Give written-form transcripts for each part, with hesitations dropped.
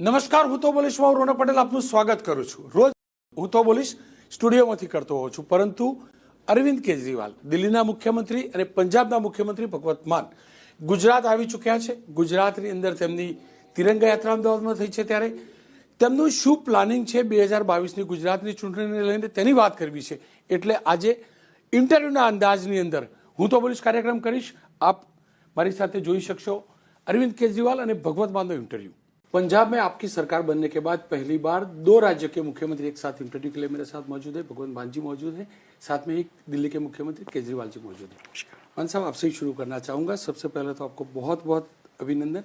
નમસ્કાર, હું તો બોલીશમાં રોનક પટેલ આપનું સ્વાગત કરું છું. રોજ હું તો બોલીશ સ્ટુડિયોમાંથી કરતો હોઉં છું, પરંતુ અરવિંદ કેજરીવાલ દિલ્હીના મુખ્યમંત્રી અને પંજાબના મુખ્યમંત્રી ભગવત માન ગુજરાત આવી ચૂક્યા છે. ગુજરાતની અંદર તેમની તિરંગા યાત્રા અમદાવાદમાં થઈ છે, ત્યારે તેમનું શું પ્લાનિંગ છે 2022ની ગુજરાતની ચૂંટણીને લઈને તેની વાત કરવી છે. એટલે આજે ઇન્ટરવ્યુના અંદાજની અંદર હું તો બોલીશ કાર્યક્રમ કરીશ. આપ મારી સાથે જોઈ શકશો अरविंद केजरीवाल और भगवत मान इंटरव्यू. पंजाब में आपकी सरकार बनने के बाद पहली बार दो राज्य के मुख्यमंत्री एक साथ इंटरव्यू के लिए मेरे साथ मौजूद है. भगवत मान जी मौजूद है, साथ में एक दिल्ली के मुख्यमंत्री केजरीवाल जी मौजूद है. मान साहब, आपसे ही शुरू करना चाहूंगा. सबसे पहले तो आपको बहुत बहुत अभिनंदन,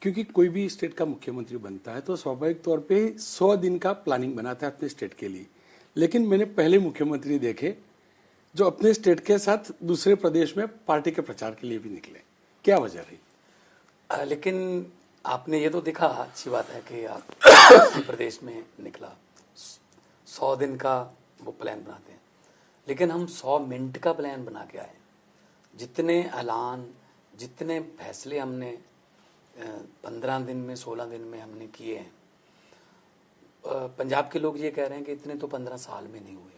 क्योंकि कोई भी स्टेट का मुख्यमंत्री बनता है तो स्वाभाविक तौर पर 100 दिन का प्लानिंग बनाता है अपने स्टेट के लिए. लेकिन मैंने पहले मुख्यमंत्री देखे जो अपने स्टेट के साथ दूसरे प्रदेश में पार्टी के प्रचार के लिए भी निकले. क्या वजह रही? लेकिन आपने ये तो देखा, अच्छी बात है कि आप किसी प्रदेश में निकला. 100 दिन का वो प्लान बनाते हैं, लेकिन हम 100 मिनट का प्लान बना के आए. जितने ऐलान, जितने फैसले हमने 15 दिन में, 16 दिन में हमने किए हैं. पंजाब के लोग ये कह रहे हैं कि इतने तो 15 साल में नहीं हुए.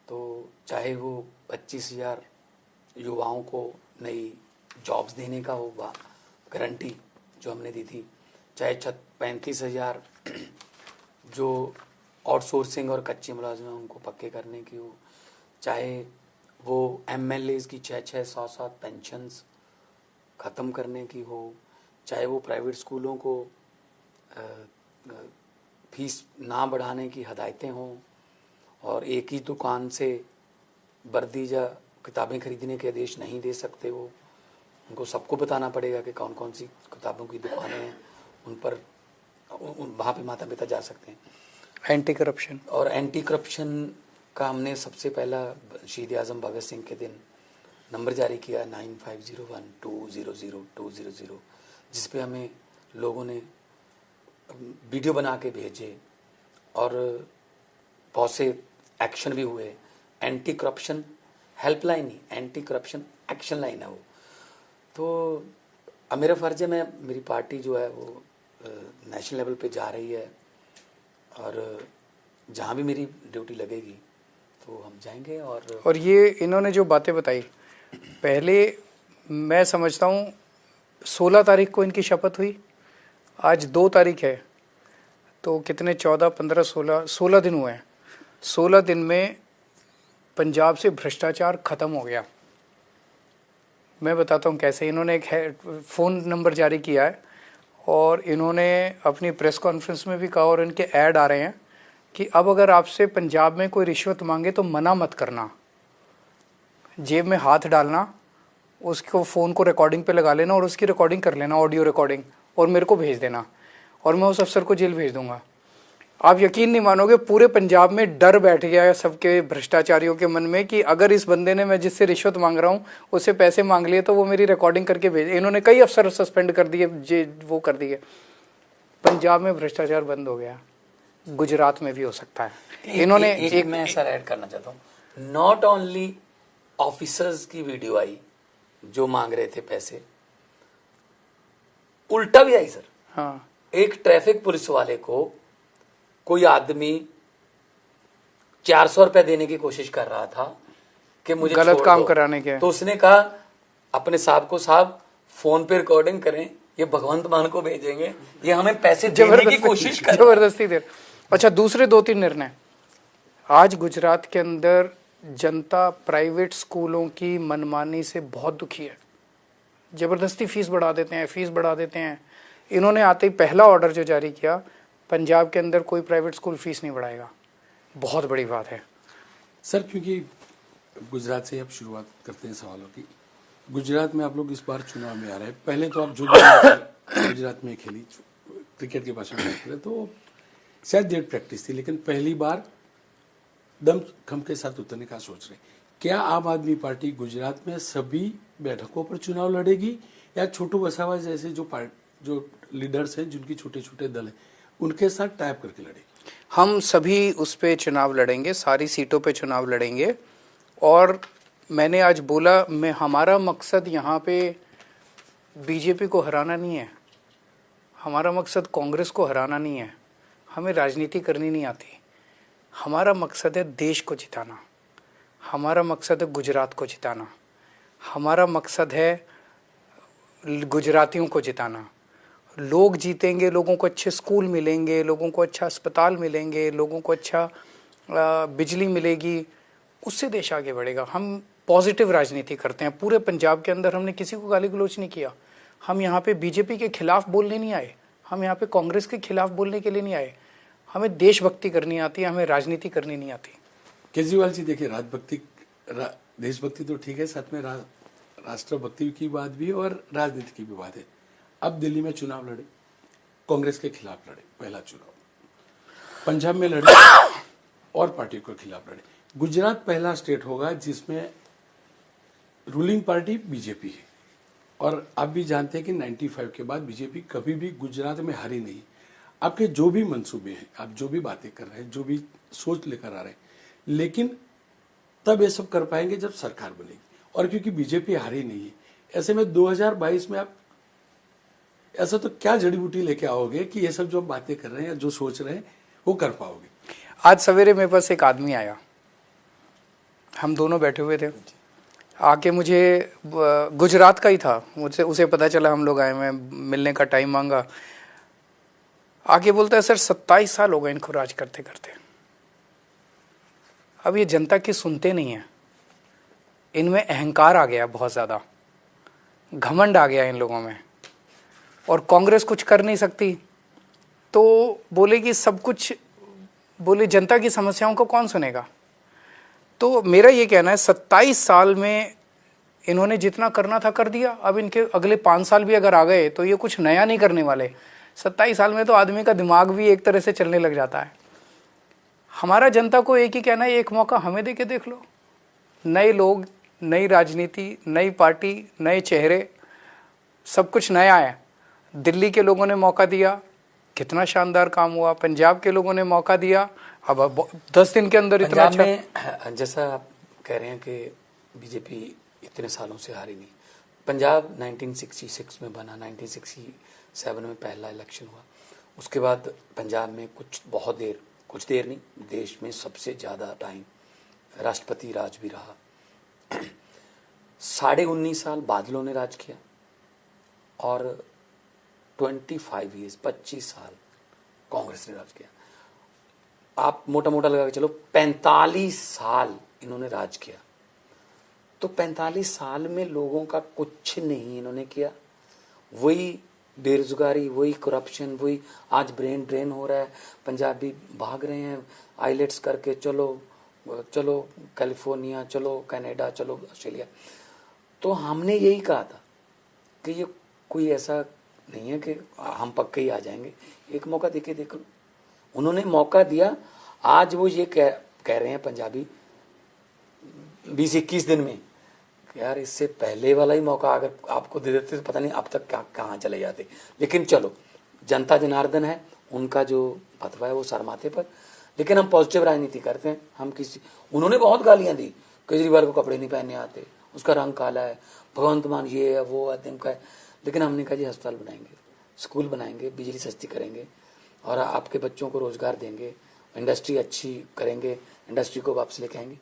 तो चाहे वो 25,000 युवाओं को नई जॉब्स देने का हो, गारंटी जो हमने दी थी, चाहे 35,000 जो आउटसोर्सिंग और कच्चे मुलाजिम उनको पक्के करने की हो, चाहे वो MLAs की 6-6, 7-7 पेंशन्स ख़त्म करने की हो, चाहे वो प्राइवेट स्कूलों को फीस ना बढ़ाने की हदायतें हों, और एक ही दुकान से वर्दी या किताबें खरीदने के आदेश नहीं दे सकते. वो उनको सबको बताना पड़ेगा कि कौन कौन सी किताबों की दुकानें हैं, उन पर वहाँ पे माता पिता जा सकते हैं. एंटी करप्शन, और एंटी करप्शन का हमने सबसे पहला शहीद आज़म भगत सिंह के दिन नंबर जारी किया 9501200200, जिस पे हमें लोगों ने वीडियो बना के भेजे और बहुत से एक्शन भी हुए. एंटी करप्शन हेल्पलाइन ही एंटी करप्शन एक्शन लाइन है वो. तो अब मेरा फ़र्ज़ है, मेरी पार्टी जो है वो नेशनल लेवल पे जा रही है, और जहाँ भी मेरी ड्यूटी लगेगी तो हम जाएंगे. और ये इन्होंने जो बातें बताई, पहले मैं समझता हूँ 16 तारीख को इनकी शपथ हुई, आज 2 तारीख है, तो कितने 14, 15, 16 दिन हुए हैं. 16 दिन में पंजाब से भ्रष्टाचार ख़त्म हो गया. मैं बताता हूँ कैसे. इन्होंने एक फ़ोन नंबर जारी किया है, और इन्होंने अपनी प्रेस कॉन्फ्रेंस में भी कहा, और इनके ऐड आ रहे हैं कि अब अगर आपसे पंजाब में कोई रिश्वत मांगे तो मना मत करना, जेब में हाथ डालना, उसको फ़ोन को रिकॉर्डिंग पे लगा लेना और उसकी रिकॉर्डिंग कर लेना, ऑडियो रिकॉर्डिंग, और मेरे को भेज देना, और मैं उस अफसर को जेल भेज दूंगा. आप यकीन नहीं मानोगे, पूरे पंजाब में डर बैठ गया है सबके भ्रष्टाचारियों के मन में कि अगर इस बंदे ने, मैं जिससे रिश्वत मांग रहा हूँ, उससे पैसे मांग लिए तो वो मेरी रिकॉर्डिंग करके भेजे. इन्होंने कई अफसर सस्पेंड कर दिए, वो कर दिए. पंजाब में भ्रष्टाचार बंद हो गया, गुजरात में भी हो सकता है. इन्होंने एक मैं ऐसा ऐड करना चाहता हूँ. नॉट ओनली ऑफिसर्स की वीडियो आई जो मांग रहे थे पैसे, उल्टा भी आई सर. हाँ, एक ट्रैफिक पुलिस वाले को कोई आदमी 400 रुपए देने की कोशिश कर रहा था कि मुझे गलत काम कराने के, तो उसने कहा अपने साहब को, साहब फोन पे रिकॉर्डिंग करें, ये भगवंत मान को भेजेंगे, ये हमें पैसे देने की कोशिश कर रहा है. जबरदस्ती दे. अच्छा, दूसरे 2-3 निर्णय. आज गुजरात के अंदर जनता प्राइवेट स्कूलों की मनमानी से बहुत दुखी है. जबरदस्ती फीस बढ़ा देते हैं. इन्होंने आते ही पहला ऑर्डर जो जारी किया, पंजाब के अंदर कोई प्राइवेट स्कूल फीस नहीं बढ़ाएगा. बहुत बड़ी बात है सर, क्योंकि गुजरात से अब शुरुआत करते हैं सवालों की. गुजरात में आप लोग इस बार चुनाव में आ रहे हैं. पहले तो आप जो गुजरात में खेली, क्रिकेट की भाषा में खेले, तो शायद डेट प्रैक्टिस थी, लेकिन पहली बार दमखम के साथ उतरने का सोच रहे. क्या आम आदमी पार्टी गुजरात में सभी बैठकों पर चुनाव लड़ेगी, या छोटू वसावा जैसे जो लीडर्स हैं, जिनकी छोटे छोटे दल हैं, उनके साथ टाइप करके लड़ेगी? हम सभी उस पे चुनाव लड़ेंगे, सारी सीटों पे चुनाव लड़ेंगे. और मैंने आज बोला, हमारा मकसद यहाँ पे बीजेपी को हराना नहीं है, हमारा मकसद कांग्रेस को हराना नहीं है, हमें राजनीति करनी नहीं आती। हमारा मकसद है देश को जिताना, हमारा मकसद है गुजरात को जिताना, हमारा मकसद है गुजरातियों को जिताना। लोग जीतेंगे, लोगों को अच्छे स्कूल मिलेंगे, लोगों को अच्छा अस्पताल मिलेंगे, लोगों को अच्छा बिजली मिलेगी, उससे देश आगे बढ़ेगा। हम पॉजिटिव राजनीति करते हैं। पूरे पंजाब के अंदर हमने किसी को गाली गलौज नहीं किया। हम यहाँ पे बीजेपी के खिलाफ बोलने नहीं आए, हम यहाँ पे कांग्रेस के खिलाफ बोलने के लिए नहीं आए। हमें देशभक्ति करनी आती है, हमें राजनीति करनी नहीं आती। केजरीवाल जी देखिए, देशभक्ति तो ठीक है, साथ में राष्ट्रभक्ति की बात भी है और राजनीति की भी बात है। अब दिल्ली में चुनाव लड़े, कांग्रेस के खिलाफ लड़े, पहला चुनाव। पंजाब में लड़े और पार्टी के खिलाफ लड़े। गुजरात पहला स्टेट होगा जिसमें रूलिंग पार्टी बीजेपी है, और आप भी जानते हैं कि 95 के बाद बीजेपी कभी भी गुजरात में हारी नहीं। आपके जो भी मंसूबे हैं, आप जो भी बातें कर रहे हैं, जो भी सोच लेकर आ रहे हैं, लेकिन तब ये सब कर पाएंगे जब सरकार बनेगी। और क्योंकि बीजेपी हारी नहीं है, ऐसे में 2022 में आप ऐसा तो क्या जड़ी बूटी लेके आओगे कि ये सब जो बातें कर रहे हैं, जो सोच रहे हैं, वो कर पाओगे? आज सवेरे मेरे पास एक आदमी आया, हम दोनों बैठे हुए थे, आके मुझे गुजरात का ही था, मुझसे उसे पता चला हम लोग आए, मैं मिलने का टाइम मांगा। आके बोलता है, सर 27 साल हो गए इनको राज करते करते, अब ये जनता की सुनते नहीं है, इनमें अहंकार आ गया, बहुत ज़्यादा घमंड आ गया इन लोगों में, और कांग्रेस कुछ कर नहीं सकती। तो बोले कि सब कुछ, बोले जनता की समस्याओं को कौन सुनेगा। तो मेरा ये कहना है 27 साल में इन्होंने जितना करना था कर दिया। अब इनके अगले 5 साल भी अगर आ गए तो ये कुछ नया नहीं करने वाले। 27 साल में तो आदमी का दिमाग भी एक तरह से चलने लग जाता है। हमारा जनता को एक ही कहना है, एक मौका हमें दे के देख लो। नए लोग, नई राजनीति, नई पार्टी, नए चेहरे, सब कुछ नया है। दिल्ली के लोगों ने मौका दिया, कितना शानदार काम हुआ। पंजाब के लोगों ने मौका दिया, अब 10 दिन के अंदर इतना अच्छा। में जैसा आप कह रहे हैं कि बीजेपी इतने सालों से हारी नहीं। पंजाब 1966 में बना, 1967 में पहला इलेक्शन हुआ। उसके बाद पंजाब में कुछ देर नहीं, देश में सबसे ज़्यादा टाइम राष्ट्रपति राज भी रहा। 19.5 साल बादलों ने राज किया, और 25 साल कांग्रेस ने राज किया। आप मोटा मोटा लगा के चलो 45 साल इन्होंने राज किया। तो 45 साल में लोगों का कुछ नहीं इन्होंने किया। वही बेरोजगारी, वही करप्शन, वही आज ब्रेन ड्रेन हो रहा है। पंजाबी भाग रहे हैं आईलेट्स करके, चलो कैलिफोर्निया, चलो कनाडा, चलो ऑस्ट्रेलिया। तो हमने यही कहा था कि ये कोई ऐसा नहीं है कि हम पक्के ही आ जाएंगे, एक मौका देके देख लो। उन्होंने मौका दिया। आज वो ये कह रहे हैं पंजाबी 20-21 दिन में, यार इससे पहले वाला ही मौका अगर आपको दे देते तो पता नहीं अब तक कहाँ चले जाते। लेकिन चलो, जनता जनार्दन है, उनका जो फतवा है वो सर माथे पर। लेकिन हम पॉजिटिव राजनीति करते हैं। हम उन्होंने बहुत गालियां दी, केजरीवाल को कपड़े नहीं पहनने आते, उसका रंग काला है, भगवंत मान ये है वो है तिनका है। लेकिन हमने कहा जी अस्पताल बनाएंगे, स्कूल बनाएंगे, बिजली सस्ती करेंगे, और आपके बच्चों को रोजगार देंगे, इंडस्ट्री अच्छी करेंगे, इंडस्ट्री को वापस लेके आएंगे।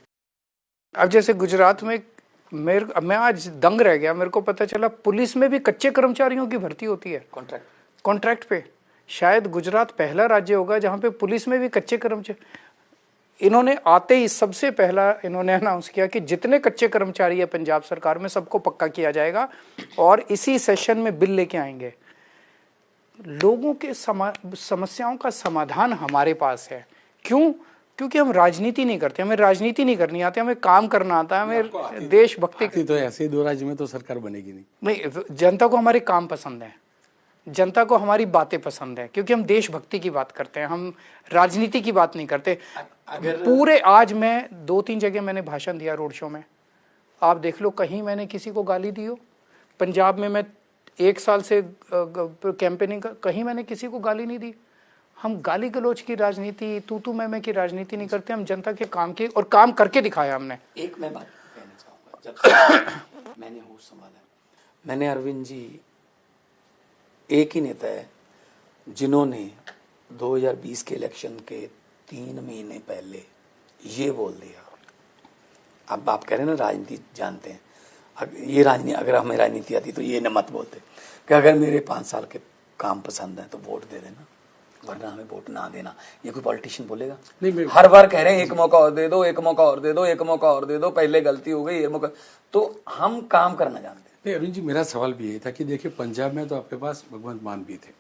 अब जैसे गुजरात में मैं आज दंग रह गया, मेरे को पता चला पुलिस में भी कच्चे कर्मचारियों की भर्ती होती है, कॉन्ट्रैक्ट पे। शायद गुजरात पहला राज्य होगा जहां पे पुलिस में भी कच्चे कर्मचारी। इन्होंने आते ही सबसे पहला इन्होंने अनाउंस किया कि जितने कच्चे कर्मचारी है पंजाब सरकार में सबको पक्का किया जाएगा, और इसी सेशन में बिल लेके आएंगे। लोगों के समस्याओं का समाधान हमारे पास है। क्यों? क्योंकि हम राजनीति नहीं करते, हमें राजनीति नहीं करनी आती, हमें काम करना आता है, हमें देशभक्ति। तो ऐसे ही 2 राज्य में तो सरकार बनेगी नहीं, जनता को हमारे काम पसंद है, जनता को हमारी बातें पसंद है, क्योंकि हम देशभक्ति की बात करते हैं, हम राजनीति की बात नहीं करते। पूरे आज मैं 2-3 जगह मैंने भाषण दिया रोड शो में, आप देख लो कहीं मैंने किसी को गाली दी हो। पंजाब में मैं 1 साल से कैंपेनिंग कहीं मैंने किसी को गाली नहीं दी। हम गाली गलौज की राजनीति, तू मैं की राजनीति नहीं करते, हम जनता के काम की, और काम करके दिखाया हमने। एक मैं बात कहना चाहूँगा, जब से मैंने होश संभाला, मैंने अरविंद जी, एक ही नेता है जिन्होंने 2020 के इलेक्शन के 3 महीने पहले ये बोल दिया, अब आप कह रहे हैं ना राजनीति जानते हैं, ये राजनीति, अगर हमें राजनीति आती तो ये न मत बोलते कि अगर मेरे 5 साल के काम पसंद है तो वोट दे देना, वरना हमें वोट ना देना। ये कोई पॉलिटिशियन बोलेगा? नहीं, हर बार कह रहे हैं एक मौका और दे दो, एक मौका और दे दो, एक मौका और दे दो, पहले गलती हो गई, ये मौका। तो हम काम करना जानते हैं। नहीं अरविंद जी, मेरा सवाल भी यही था कि देखिए पंजाब में तो आपके पास भगवंत मान भी थे,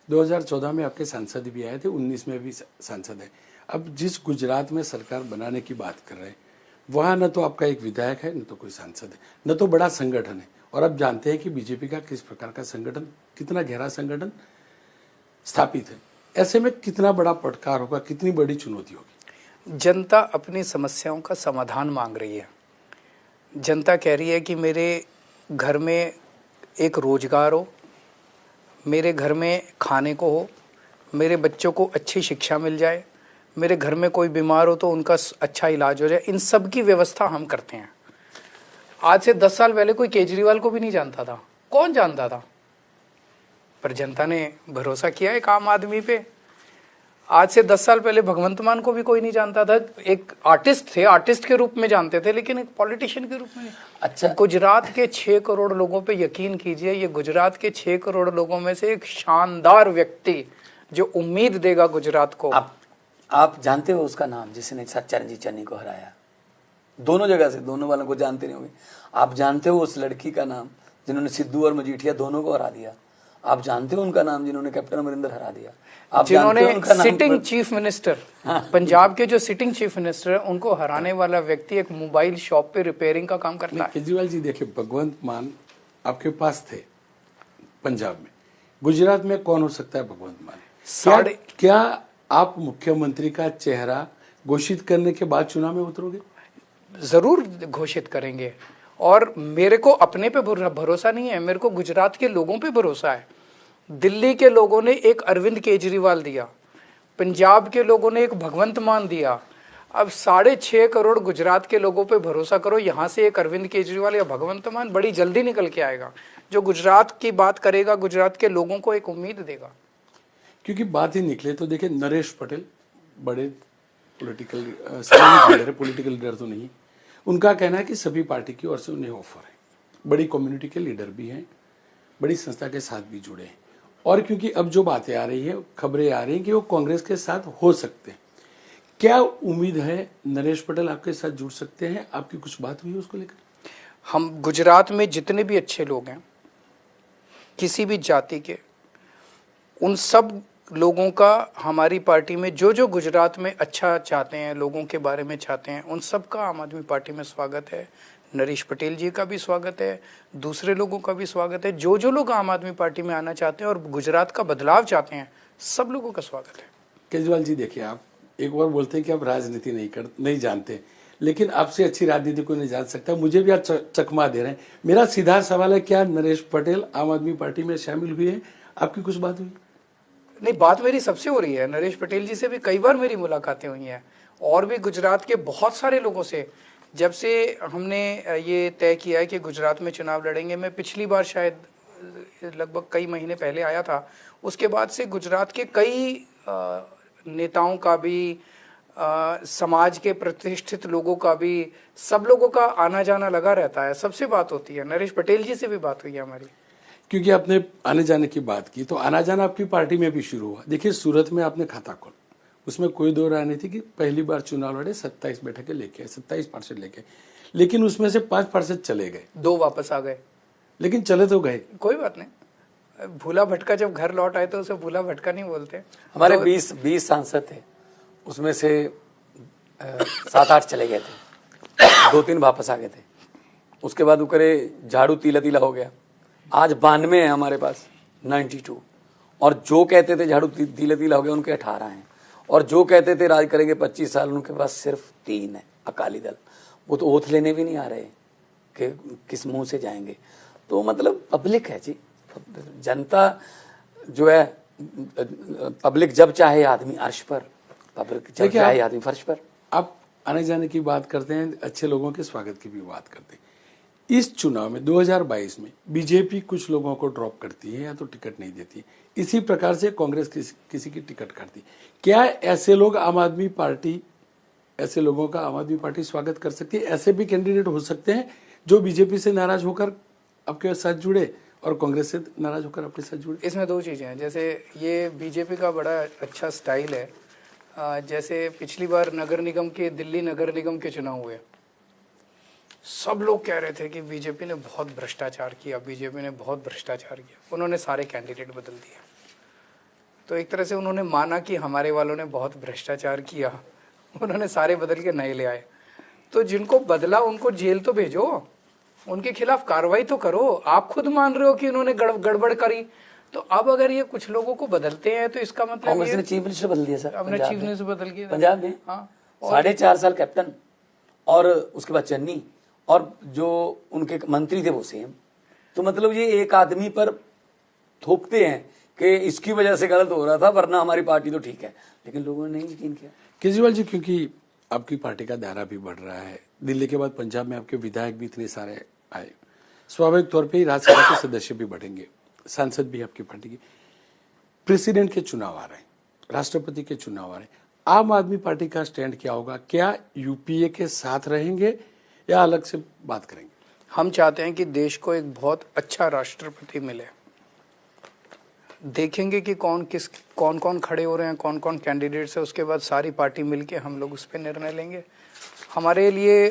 2014 में आपके सांसद भी आए थे, 19 में भी सांसद है। अब जिस गुजरात में सरकार बनाने की बात कर रहे हैं, वहां न तो आपका एक विधायक है, न तो कोई सांसद है, न तो बड़ा संगठन है। और अब जानते हैं कि बीजेपी का किस प्रकार का संगठन, कितना गहरा संगठन स्थापित है। ऐसे में कितना बड़ा पटकार होगा, कितनी बड़ी चुनौती होगी? जनता अपनी समस्याओं का समाधान मांग रही है। जनता कह रही है कि मेरे घर में एक रोजगार हो, मेरे घर में खाने को हो, मेरे बच्चों को अच्छी शिक्षा मिल जाए, मेरे घर में कोई बीमार हो तो उनका अच्छा इलाज हो जाए। इन सब की व्यवस्था हम करते हैं। आज से 10 साल पहले कोई केजरीवाल को भी नहीं जानता था, कौन जानता था, पर जनता ने भरोसा किया एक आम आदमी पे। आज से 10 साल पहले भगवंत मान को भी कोई नहीं जानता था, एक आर्टिस्ट थे, आर्टिस्ट के रूप में जानते थे, लेकिन एक पॉलिटिशियन के रूप में नहीं। अच्छा, गुजरात के 6 करोड़ लोगों पे यकीन कीजिए, ये गुजरात के 6 करोड़ लोगों में से एक शानदार व्यक्ति जो उम्मीद देगा गुजरात को। आप जानते हो उसका नाम, जिसने चरणजीत चन्नी को हराया? दोनों जगह से, दोनों वालों को जानते नहीं होंगे। आप जानते हो उस लड़की का नाम जिन्होंने सिद्धू और मजीठिया दोनों को हरा दिया? आप जानते हो उनका नाम जिन्होंने कैप्टन अमरिंदर हरा दिया? आप जिन्होंने उनका नाम? सिटिंग चीफ मिनिस्टर, पंजाब के जो सिटिंग चीफ मिनिस्टर है, उनको हराने वाला व्यक्ति एक मोबाइल शॉप पे रिपेयरिंग का काम करता है। केजरीवाल जी देखिए, भगवंत मान आपके पास थे पंजाब में, गुजरात में कौन हो सकता है भगवंत मान? क्या आप मुख्यमंत्री का चेहरा घोषित करने के बाद चुनाव में उतरोगे? जरूर घोषित करेंगे। और मेरे को अपने पे भरोसा नहीं है, मेरे को गुजरात के लोगों पे भरोसा है। दिल्ली के लोगों ने एक अरविंद केजरीवाल दिया, पंजाब के लोगों ने एक भगवंत मान दिया। अब 6.5 करोड़ गुजरात के लोगों पे भरोसा करो, यहाँ से एक अरविंद केजरीवाल या भगवंत मान बड़ी जल्दी निकल के आएगा, जो गुजरात की बात करेगा, गुजरात के लोगों को एक उम्मीद देगा। क्योंकि बात ही निकले तो देखिए, नरेश पटेल बड़े पॉलिटिकल लीडर है, पॉलिटिकल लीडर तो नहीं, उनका कहना है कि सभी पार्टी की ओर से उन्हें ऑफर है, बड़ी कम्युनिटी के लीडर भी हैं, बड़ी संस्था के साथ भी जुड़े हैं। और क्योंकि अब जो बातें आ रही है, खबरें आ रही हैं कि वो कांग्रेस के साथ हो सकते हैं, क्या उम्मीद है नरेश पटेल आपके साथ जुड़ सकते हैं? आपकी कुछ बात हुई उसको लेकर? हम गुजरात में जितने भी अच्छे लोग हैं, किसी भी जाति के, उन सब लोगों का हमारी पार्टी में, जो गुजरात में अच्छा चाहते हैं, लोगों के बारे में चाहते हैं, उन सब का आम आदमी पार्टी में स्वागत है। नरेश पटेल जी का भी स्वागत है, दूसरे लोगों का भी स्वागत है। जो लोग आम आदमी पार्टी में आना चाहते हैं और गुजरात का बदलाव चाहते हैं, सब लोगों का स्वागत है। केजरीवाल जी देखिए, आप एक बार बोलते हैं कि आप राजनीति नहीं जानते, लेकिन आपसे अच्छी राजनीति कोई नहीं जान सकता। मुझे भी आप चकमा दे रहे हैं। मेरा सीधा सवाल है, क्या नरेश पटेल आम आदमी पार्टी में शामिल हुए हैं? आपकी कुछ बात हुई? नहीं, बात मेरी सबसे हो रही है। नरेश पटेल जी से भी कई बार मेरी मुलाकातें हुई हैं, और भी गुजरात के बहुत सारे लोगों से। जब से हमने ये तय किया है कि गुजरात में चुनाव लड़ेंगे, मैं पिछली बार शायद लगभग कई महीने पहले आया था, उसके बाद से गुजरात के कई नेताओं का भी, समाज के प्रतिष्ठित लोगों का भी, सब लोगों का आना जाना लगा रहता है, सबसे बात होती है। नरेश पटेल जी से भी बात हुई है हमारी। क्योंकि आपने आने जाने की बात की, तो आना जाना आपकी पार्टी में भी शुरू हुआ। देखिए, सूरत में आपने खाता खोला, उसमें कोई दो राय नहीं थी कि पहली बार चुनाव लड़े, 27 बैठकें लेके, 27 पार्षद लेके, लेकिन उसमें से 5 पार्षद चले गए, 2 वापस आ गए, लेकिन चले तो गए। कोई बात नहीं, भूला भटका जब घर लौट आए तो उसे भूला भटका नहीं बोलते। हमारे 20 सांसद थे, उसमें से 7-8 चले गए थे, 2-3 वापस आ गए थे। उसके बाद उकरे झाड़ू तीला हो गया। आज 92 है हमारे पास, 92। और जो कहते थे झाड़ू तीला हो गया, उनके 18 हैं। और जो कहते थे राज करेंगे 25 साल, उनके पास सिर्फ 3 है, अकाली दल। वो तो ओथ लेने भी नहीं आ रहे कि किस मुंह से जाएंगे। तो मतलब पब्लिक है जी, जनता जो है, पब्लिक जब चाहे आदमी अर्श पर, पब्लिक जब चाहे आदमी फर्श पर। आप आने जाने की बात करते हैं, अच्छे लोगों के स्वागत की भी बात करते हैं। इस चुनाव में 2022 में बीजेपी कुछ लोगों को ड्रॉप करती है या तो टिकट नहीं देती है, इसी प्रकार से कांग्रेस किसी की टिकट काटती है। क्या ऐसे लोग ऐसे लोगों का आम आदमी पार्टी स्वागत कर सकती है? ऐसे भी कैंडिडेट हो सकते हैं जो बीजेपी से नाराज होकर आपके साथ जुड़े और कांग्रेस से नाराज होकर आपके साथ जुड़े। इसमें दो चीज़ें हैं। जैसे ये बीजेपी का बड़ा अच्छा स्टाइल है। जैसे पिछली बार दिल्ली नगर निगम के चुनाव हुए, सब लोग कह रहे थे कि बीजेपी ने बहुत भ्रष्टाचार किया, बीजेपी ने बहुत भ्रष्टाचार किया। उन्होंने सारे कैंडिडेट बदल दिए। तो एक तरह से उन्होंने माना कि हमारे वालों ने बहुत भ्रष्टाचार किया, उन्होंने सारे बदल के नए ले आए। तो जिनको बदला उनको जेल तो भेजो, उनके खिलाफ कार्रवाई तो करो। आप खुद मान रहे हो कि उन्होंने गड़बड़ करी, तो अब अगर ये कुछ लोगों को बदलते हैं तो इसका मतलब कांग्रेस ने चीफ मिनिस्टर बदल दिया सर, अपने चीफ मिनिस्टर बदल दिया पंजाब में। हाँ, 4.5 साल कैप्टन और उसके बाद चन्नी और जो उनके मंत्री थे वो सेम। तो मतलब ये एक आदमी पर थोपते हैं कि इसकी वजह से गलत हो रहा था, वरना हमारी पार्टी तो ठीक है। लेकिन लोगों ने नहीं यकीन किया। केजरीवाल जी, क्योंकि आपकी पार्टी का दायरा भी बढ़ रहा है, दिल्ली के बाद पंजाब में आपके विधायक भी इतने सारे आए, स्वाभाविक तौर पे ही राज्यसभा के सदस्य भी बढ़ेंगे, सांसद भी आपकी पार्टी की। प्रेसिडेंट के चुनाव आ रहे हैं, राष्ट्रपति के चुनाव आ रहे हैं, आम आदमी पार्टी का स्टैंड क्या होगा? क्या यूपीए के साथ रहेंगे या अलग से बात करेंगे? हम चाहते हैं कि देश को एक बहुत अच्छा राष्ट्रपति मिले। देखेंगे कि कौन कौन खड़े हो रहे हैं, कौन कौन कैंडिडेट्स है, उसके बाद सारी पार्टी मिलके हम लोग उस पर निर्णय लेंगे। हमारे लिए,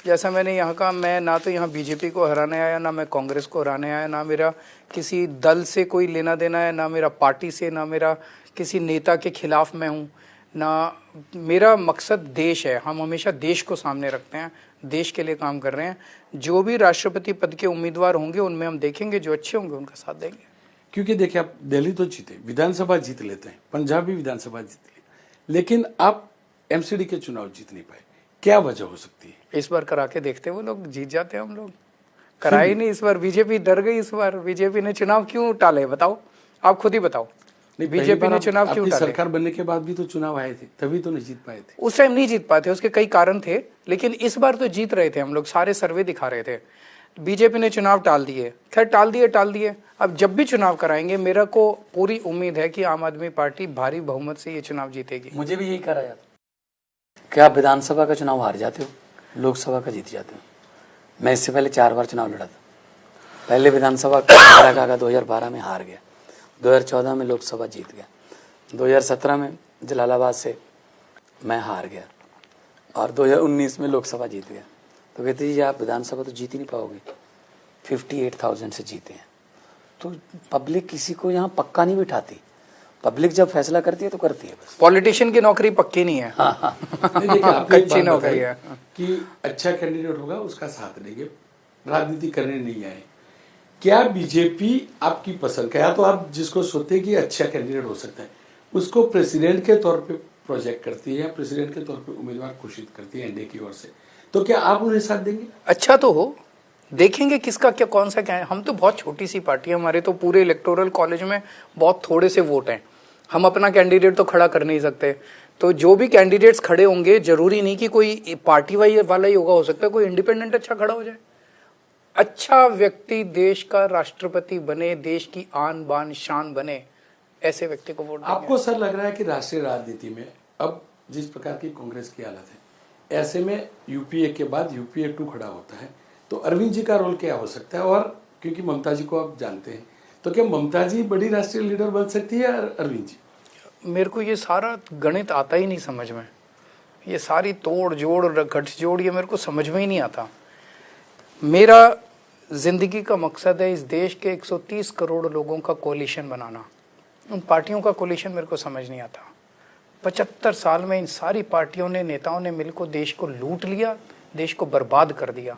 जैसा मैंने यहाँ कहा, मैं ना तो यहाँ बीजेपी को हराने आया, ना मैं कांग्रेस को हराने आया, ना मेरा किसी दल से कोई लेना देना है, ना मेरा पार्टी से, ना मेरा किसी नेता के खिलाफ मैं हूँ, ना मेरा मकसद देश है। हम हमेशा देश को सामने रखते हैं, देश के लिए काम कर रहे हैं। जो भी राष्ट्रपति पद के उम्मीदवार होंगे उनमें हम देखेंगे, जो अच्छे होंगे उनका साथ देंगे। क्योंकि देखिए, आप दिल्ली तो जीते, विधानसभा जीत लेते हैं, पंजाब भी विधानसभा जीत ली, लेकिन आप एमसीडी के चुनाव जीत नहीं पाए। क्या वजह हो सकती है? इस बार करा के देखते, वो लोग जीत जाते हैं। हम लोग कराए नहीं इस बार, बीजेपी डर गई इस बार। बीजेपी ने चुनाव क्यों टाले, बताओ, आप खुद ही बताओ। बीजेपी ने चुनाव क्यों टाले? सरकार बनने के बाद भी तो चुनाव आए थे, तभी तो नहीं जीत पाए थे। उस टाइम नहीं जीत पाए थे, उसके कई कारण थे, लेकिन इस बार तो जीत रहे थे हम लोग। सारे सर्वे दिखा रहे थे। बीजेपी ने चुनाव टाल दिए, खैर टाल दिए। अब जब भी चुनाव कराएंगे, मेरा को पूरी उम्मीद है कि आम आदमी पार्टी भारी बहुमत से ये चुनाव जीतेगी। मुझे भी यही कहा जाता कि आप विधानसभा का चुनाव हार जाते हो, लोकसभा का जीत जाते हो। मैं इससे पहले 4 बार चुनाव लड़ा था। पहले विधानसभा का 2012 में हार गया, 2014 में लोकसभा जीत गया, 2017 में जलालाबाद से मैं हार गया और 2019 में लोकसभा जीत गया। तो कहते जी आप विधानसभा तो जीत ही नहीं पाओगे, 58,000 से जीते हैं। तो पब्लिक किसी को यहाँ पक्का नहीं बिठाती, पब्लिक जब फैसला करती है तो करती है बस। पॉलिटिशियन की नौकरी पक्की नहीं है। कच्ची नौकरी है कि अच्छा कैंडिडेट होगा उसका साथ देंगे, राजनीति करने नहीं आए। क्या बीजेपी आपकी पसंद का, या तो आप जिसको सोचते हैं कि अच्छा कैंडिडेट हो सकता है, उसको प्रेसिडेंट के तौर पे प्रोजेक्ट करती है या प्रेसिडेंट के तौर पे उम्मीदवार घोषित करती है एनडीए की ओर से, तो क्या आप उन्हें साथ देंगे? अच्छा तो हो, देखेंगे किसका क्या, कौन सा क्या है। हम तो बहुत छोटी सी पार्टी है, हमारे तो पूरे इलेक्टोरल कॉलेज में बहुत थोड़े से वोट हैं। हम अपना कैंडिडेट तो खड़ा कर नहीं सकते। तो जो भी कैंडिडेट्स खड़े होंगे, जरूरी नहीं कि कोई पार्टी वाला ही होगा, हो सकता है कोई इंडिपेंडेंट अच्छा खड़ा हो जाए। अच्छा व्यक्ति देश का राष्ट्रपति बने, देश की आन बान शान बने, ऐसे व्यक्ति को वोट देंगे। आपको सर लग रहा है कि राष्ट्रीय राजनीति में अब जिस प्रकार की कांग्रेस की हालत है, ऐसे में यूपीए के बाद यूपीए 2 खड़ा होता है, तो अरविंद जी का रोल क्या हो सकता है? और क्योंकि ममता जी को आप जानते हैं, तो क्या ममता जी बड़ी राष्ट्रीय लीडर बन सकती है या अरविंद जी? मेरे को ये सारा गणित आता ही नहीं समझ में। ये सारी तोड़ जोड़ गठजोड़ ये मेरे को समझ में ही नहीं आता। मेरा जिंदगी का मकसद है इस देश के 130 करोड़ लोगों का कोलिशन बनाना। उन पार्टियों का कोलिशन मेरे को समझ नहीं आता। 75 साल में इन सारी पार्टियों ने, नेताओं ने मिलकर देश को लूट लिया, देश को बर्बाद कर दिया।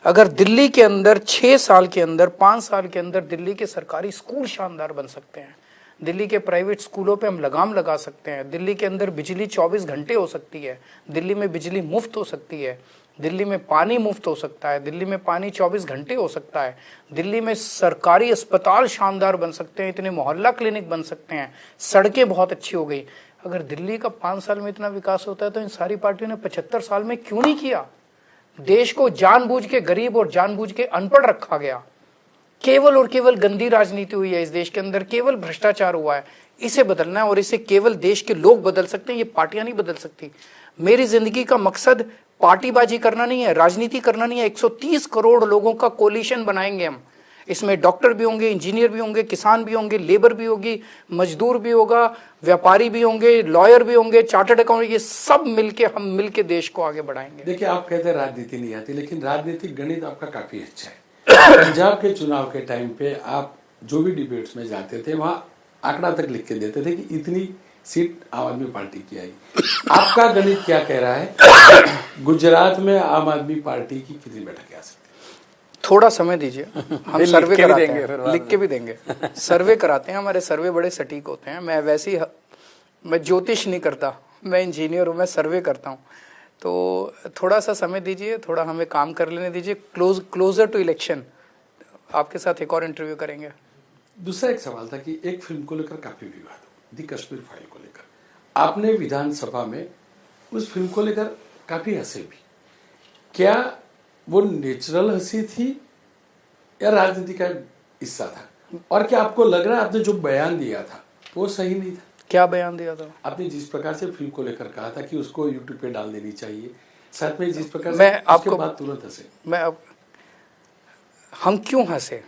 अगर दिल्ली के अंदर 6 साल के अंदर, 5 साल के अंदर दिल्ली के सरकारी स्कूल शानदार बन सकते हैं, दिल्ली के प्राइवेट स्कूलों पे हम लगाम लगा सकते हैं, दिल्ली के अंदर बिजली 24 घंटे हो सकती है, दिल्ली में बिजली मुफ्त हो सकती है, दिल्ली में पानी मुफ्त हो सकता है, दिल्ली में पानी 24 घंटे हो सकता है, दिल्ली में सरकारी अस्पताल शानदार बन सकते हैं, इतने मोहल्ला क्लिनिक बन सकते हैं, सड़कें बहुत अच्छी हो गई। अगर दिल्ली का 5 साल में इतना विकास होता है तो इन सारी पार्टियों ने 75 साल में क्यों नहीं किया? देश को जानबूझ के गरीब और जानबूझ के अनपढ़ रखा गया। केवल और केवल गंदी राजनीति हुई है इस देश के अंदर, केवल भ्रष्टाचार हुआ है। इसे बदलना है और इसे केवल देश के लोग बदल सकते हैं, ये पार्टियां नहीं बदल सकती। मेरी जिंदगी का मकसद पार्टीबाजी करना नहीं है, राजनीति करना नहीं है। 130 करोड़ लोगों का कोलिशन बनाएंगे हम। इसमें डॉक्टर भी होंगे, इंजीनियर भी होंगे, किसान भी होंगे, लेबर भी होगी, मजदूर भी होगा, व्यापारी भी होंगे, लॉयर भी होंगे, चार्टर्ड अकाउंटेंट, ये सब मिलके हम मिलके देश को आगे बढ़ाएंगे। देखिए, आप कहते हैं राजनीति नहीं आती, लेकिन राजनीतिक गणित आपका काफी अच्छा है। पंजाब के चुनाव के टाइम पे आप जो भी डिबेट्स में जाते थे वहां आंकड़ा तक लिख के देते थे कि इतनी सीट आम आदमी पार्टी की आई। आपका गणित क्या कह रहा है? गुजरात में आम आदमी पार्टी की कितनी बैठकें आ सकती है? थोड़ा समय दीजिए, हम सर्वे कराते हैं, लिख के भी देंगे। सर्वे कराते हैं, हमारे सर्वे बड़े सटीक होते हैं। मैं वैसे ही, मैं ज्योतिष नहीं करता, मैं इंजीनियर हूँ, मैं सर्वे करता हूँ। तो थोड़ा सा समय दीजिए, थोड़ा हमें काम कर लेने दीजिए। क्लोजर टू इलेक्शन आपके साथ एक और इंटरव्यू करेंगे। दूसरा एक सवाल था कि एक फिल्म को लेकर काफी विवाद हुआ, दी कश्मीर फाइल को लेकर। आपने विधानसभा में उस फिल्म को लेकर काफी हंसे भी। क्या वो नेचुरल हंसी थी या राजनीति का हिस्सा था? और क्या आपको लग रहा है आपने जो बयान दिया था वो सही नहीं था? क्या बयान दिया था? आपने जिस प्रकार से फिल्म को लेकर कहा था कि उसको यूट्यूब पे डाल देनी चाहिए, साथ में जिस प्रकार मैं से आपको उसके बाद तुरंत हंसे। मैं अब हम क्यों हंसे?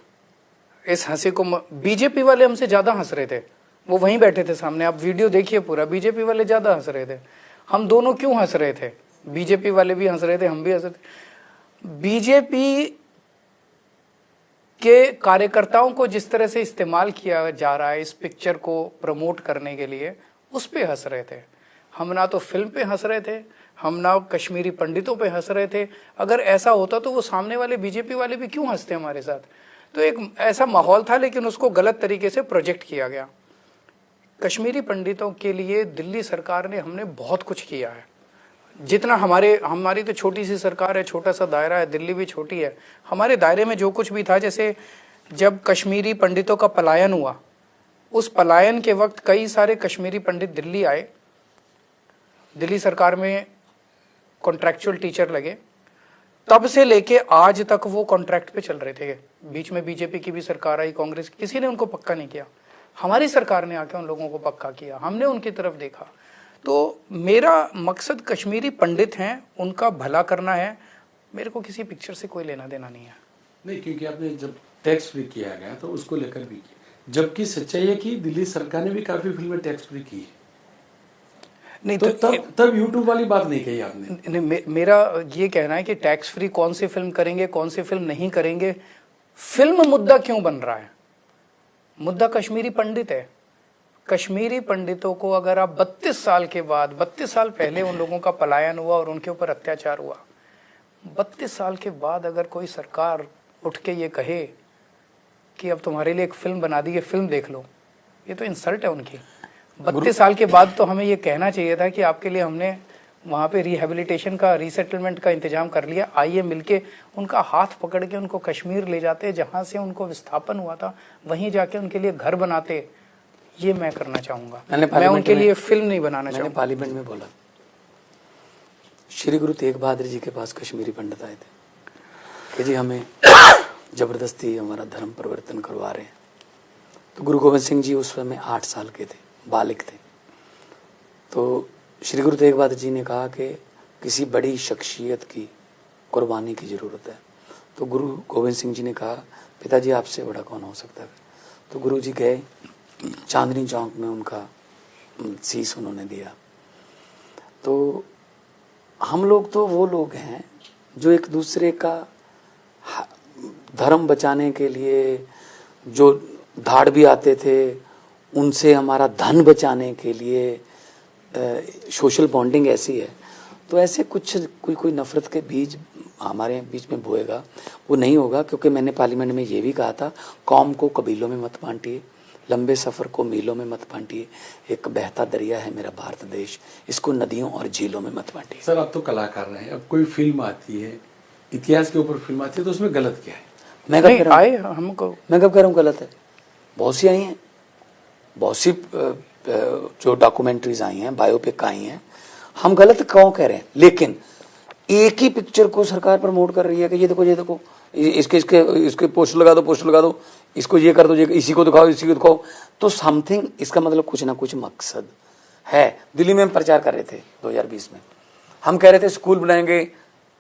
इस हंसी को बीजेपी वाले हमसे ज्यादा हंस रहे थे, वो वहीं बैठे थे सामने, आप वीडियो देखिए पूरा। बीजेपी वाले ज्यादा हंस रहे थे। हम दोनों क्यों हंस रहे थे? बीजेपी वाले भी हंस रहे थे, हम भी हंस रहे थे। बीजेपी के कार्यकर्ताओं को जिस तरह से इस्तेमाल किया जा रहा है इस पिक्चर को प्रमोट करने के लिए, उस पे हंस रहे थे हम। ना तो फिल्म पे हंस रहे थे हम, ना कश्मीरी पंडितों पे हंस रहे थे। अगर ऐसा होता तो वो सामने वाले बीजेपी वाले भी क्यों हंसते हमारे साथ? तो एक ऐसा माहौल था, लेकिन उसको गलत तरीके से प्रोजेक्ट किया गया। कश्मीरी पंडितों के लिए दिल्ली सरकार ने, हमने बहुत कुछ किया है। जितना हमारी तो छोटी सी सरकार है, छोटा सा दायरा है, दिल्ली भी छोटी है। हमारे दायरे में जो कुछ भी था, जैसे जब कश्मीरी पंडितों का पलायन हुआ, उस पलायन के वक्त कई सारे कश्मीरी पंडित दिल्ली आए, दिल्ली सरकार में कॉन्ट्रैक्चुअल टीचर लगे। तब से लेके आज तक वो कॉन्ट्रैक्ट पे चल रहे थे। बीच में बीजेपी की भी सरकार आई, कांग्रेस, किसी ने उनको पक्का नहीं किया। हमारी सरकार ने आके उन लोगों को पक्का किया, हमने उनकी तरफ देखा। तो मेरा मकसद कश्मीरी पंडित हैं, उनका भला करना है। मेरे को किसी पिक्चर से कोई लेना देना नहीं है। नहीं, क्योंकि आपने जब टैक्स फ्री किया गया तो उसको लेकर भी किया, जबकि सच्चाई है कि दिल्ली सरकार ने भी काफी फिल्में टैक्स फ्री की है। नहीं तो तब यूट्यूब वाली बात नहीं कही आपने। नहीं, मेरा ये कहना है कि टैक्स फ्री कौन सी फिल्म करेंगे, कौन सी फिल्म नहीं करेंगे, फिल्म मुद्दा क्यों बन रहा है? मुद्दा कश्मीरी पंडित है। कश्मीरी पंडितों को अगर आप 32 साल के बाद, 32 साल पहले उन लोगों का पलायन हुआ और उनके ऊपर अत्याचार हुआ, 32 साल के बाद अगर कोई सरकार उठ के ये कहे कि अब तुम्हारे लिए एक फिल्म बना दी है, फिल्म देख लो, ये तो इंसल्ट है उनकी। 32 साल के बाद तो हमें ये कहना चाहिए था कि आपके लिए हमने वहाँ पे रिहेबिलिटेशन का, रीसेटलमेंट का इंतजाम कर लिया, आइए मिलके उनका हाथ पकड़ के उनको कश्मीर ले जाते, जहाँ से उनको विस्थापन हुआ था, वहीं जाके उनके लिए घर बनाते। ये मैं करना चाहूंगा। मैं उनके लिए फिल्म नहीं बनाना चाहूंगा। मैंने पार्लियामेंट में बोला, श्री गुरु तेग बहादुर जी के पास कश्मीरी पंडित आए थे कि जी हमें जबरदस्ती हमारा धर्म परिवर्तन करवा रहे हैं। तो गुरु गोविंद सिंह जी उस समय 8 साल के थे, बालिग थे। तो श्री गुरु तेग बहादुर जी ने कहा कि किसी बड़ी शख्सियत की कुर्बानी की ज़रूरत है। तो गुरु गोविंद सिंह जी ने कहा, पिताजी आपसे बड़ा कौन हो सकता है? तो गुरु जी गए, चांदनी चौक में उनका शीश उन्होंने दिया। तो हम लोग तो वो लोग हैं जो एक दूसरे का धर्म बचाने के लिए जो धाड़ भी आते थे, उनसे हमारा धन बचाने के लिए सोशल बॉन्डिंग ऐसी है। तो ऐसे कुछ कोई नफरत के बीज हमारे बीच में बोएगा, वो नहीं होगा। क्योंकि मैंने पार्लियामेंट में ये भी कहा था, कौम को कबीलों में मत बांटिए, लंबे सफ़र को मीलों में मत बांटिए। एक बहता दरिया है मेरा भारत देश, इसको नदियों और झीलों में मत बांटिए। सर, आप तो कलाकार रहे हैं, अब कोई फिल्म आती है, इतिहास के ऊपर फिल्म आती है, तो उसमें गलत क्या है? मैं कब कह रहा हूँ गलत है? बहुत सी आई हैं, बहुत सी जो डॉक्यूमेंट्रीज आई हैं, बायोपिक आई हैं। हम गलत क्यों कह रहे हैं? लेकिन एक ही पिक्चर को सरकार प्रमोट कर रही है कि ये देखो इसके पोस्टर लगा दो, इसको ये कर दो, इसी को दिखाओ। तो समथिंग, इसका मतलब कुछ ना कुछ मकसद है। दिल्ली में हम प्रचार कर रहे थे 2020 में, हम कह रहे थे स्कूल बनाएंगे,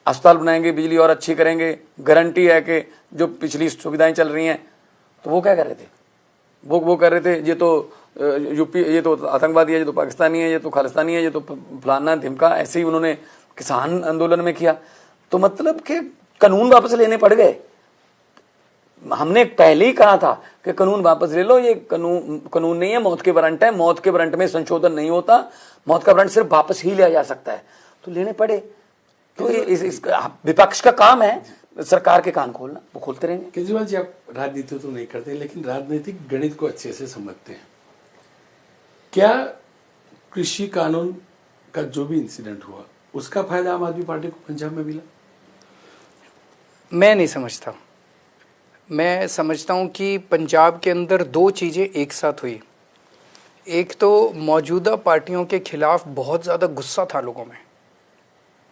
अस्पताल बनाएंगे, बिजली और अच्छी करेंगे, गारंटी है कि जो पिछली सुविधाएं चल रही हैं। तो वो क्या कर रहे थे, वो कर रहे थे ये तो यूपी, ये तो आतंकवादी है, ये तो पाकिस्तानी है, ये तो खालिस्तानी है, ये तो फलाना धिमका। ऐसे ही उन्होंने किसान आंदोलन में किया। तो मतलब कि कानून वापस लेने पड़ गए। हमने पहले ही कहा था कि कानून वापस ले लो, ये कानून नहीं है, मौत के वारंट है, मौत के वारंट में संशोधन नहीं होता, मौत का वारंट सिर्फ वापस ही लिया जा सकता है। तो लेने पड़े। तो विपक्ष का काम है सरकार के कान खोलना, वो खोलते रहेंगे। केजरीवाल जी, आप राजनीति तो नहीं करते, लेकिन राजनीतिक गणित को अच्छे से समझते हैं। क्या कृषि कानून का जो भी इंसिडेंट हुआ, उसका फायदा आम आदमी पार्टी को पंजाब में मिला? मैं नहीं समझता। मैं समझता हूं कि पंजाब के अंदर दो चीज़ें एक साथ हुई। एक तो मौजूदा पार्टियों के खिलाफ बहुत ज़्यादा गुस्सा था लोगों में,